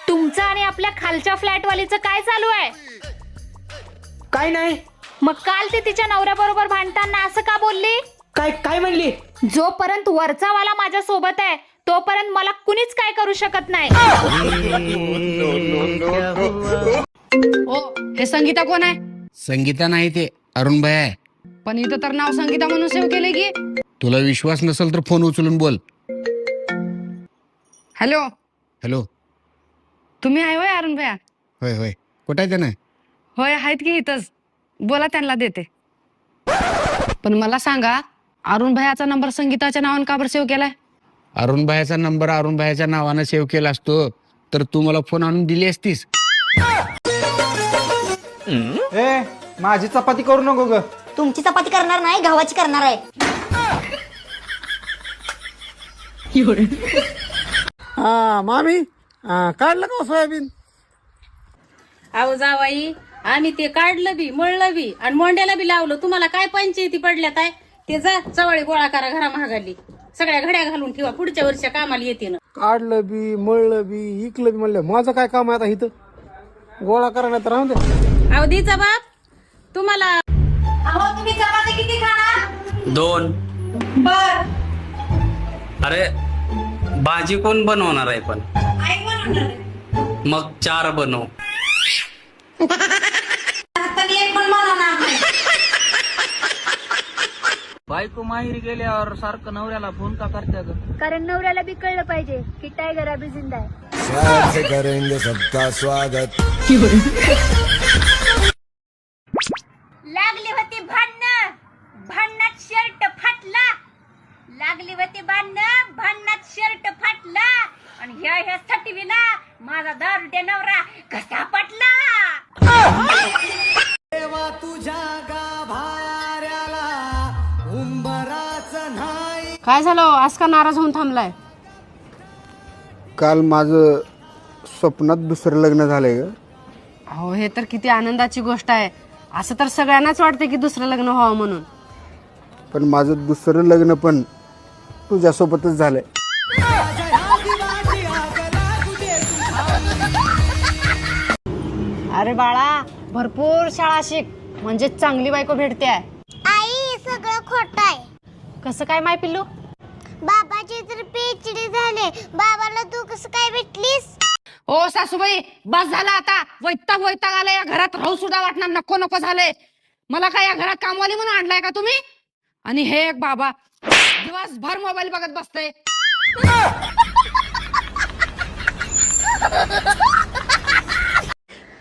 तुमचं आणि आपल्या खालच्या फ्लॅटवालीचं काय चालू आहे? काय नाही. मग काल ती तिच्या नवऱ्याबरोबर भांडताना असं का बोलली? काय काय म्हणली? जोपर्यंत वरचा वाला माझ्या सोबत आहे तोपर्यंत मला कुणीच काय करू शकत नाही. ओ हे संगीता कोण आहे? संगीता नाही, ते अरुण भाई आहे. पण इथं तर नाव संगीता म्हणून सेव्ह केले की. तुला विश्वास नसेल तर फोन उचलून बोल. Hello, hello. तुम्ही आहे होय अरुण भैया? होय होय. कुठं आहे त्यानं? होय आहेत की इथंच. बोला, त्यांना देते. पण मला सांगा, अरुण भैयाचा नंबर संगीताच्या नावानं का बरं सेव्ह केलाय? अरुण भाईचा नंबर अरुण भाईच्या नावानं सेव्ह केला असतो तर तू मला फोन आणून दिली असतीस. ए माझी चपाती करू नको ग. तुमची चपाती करणार नाही, गव्हाची करणार आहे. हा मामी, काढलं का सोयाबीन? अहो जावाई, आम्ही ते काढलं बी मळलं बी आणि मोंड्याला बी लावलं. तुम्हाला काय पंचायती पडल्यात आहे ते? जा चवळी गोळा करा, घरा महागाली सगळ्या घड्या घालून ठेवा, पुढच्या वर्षी कामाला येते ना. काढलं बी मळलं बी इकलं बी म्हणलं माझं काय काम आहे आता इथं? गोळा करा नाही तर राहून दे. अहो दीचा बाप तुम्हाला तुम्ही चपाती किती खाणार? 2. अरे भाजी कोण बनवणार आहे पण? मग 4 बनव. बायको माहेरी गेल्यावर सारखं नवऱ्याला फोन का करते ग? कारण नवऱ्याला बी कळलं पाहिजे की टायगर अभी जिंदा आहे. लागली होती भांडणं, भांडणात शर्ट फाटला. लागली होती भांडणं, भांडणात शर्ट फाटला. आणि ह्या सटवीला माझा दारुड्या नवरा कसा पटला. काय झालं आज का नाराज होऊन थांबलाय? काल माझं स्वप्नात दुसरं लग्न झालंय ग. हो, हे तर किती आनंदाची गोष्ट आहे. असं तर सगळ्यांनाच वाटतं की दुसरं लग्न व्हावं म्हणून. पण माझं दुसरं लग्न पण तुझ्यासोबतच झालंय. अरे बाळा, भरपूर शाळा शिक म्हणजे चांगली बायको भेटते. आई सगळं खोट आहे. कसं काय माय पिल्लू? बाबाची तर पीएचडी झाले, बाबाला तू कसं काय भेटलीस? ओ सासूबाई, बस झाला आता. वैताग वैताग आलाय, या घरात राहू सुद्धा वाटणार नको नको झाले मला. काय या घरात कामवाली म्हणून आणलाय का तुम्ही? आणि हे एक बाबा दिवसभर मोबाईल बघत बसतय.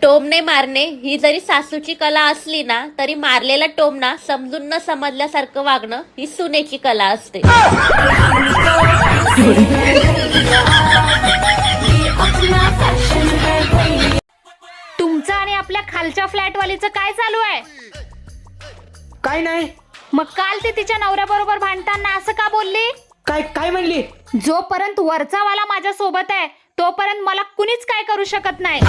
टोमणे मारणे ही जरी सासूची कला असली ना, तरी मारलेला टोमणा समजून न समजल्यासारखं वागणं ही सुनेची कला असते. तुमचं आणि आपल्या खालच्या फ्लॅटवालीचं काय चालू आहे? काय नाही. मग काल ती तिच्या नवऱ्याबरोबर भांडताना असं का बोलली? काय काय म्हणली? जोपर्यंत वरचा वाला माझ्या सोबत आहे तोपर्यंत मला कुणीच काय करू शकत नाही.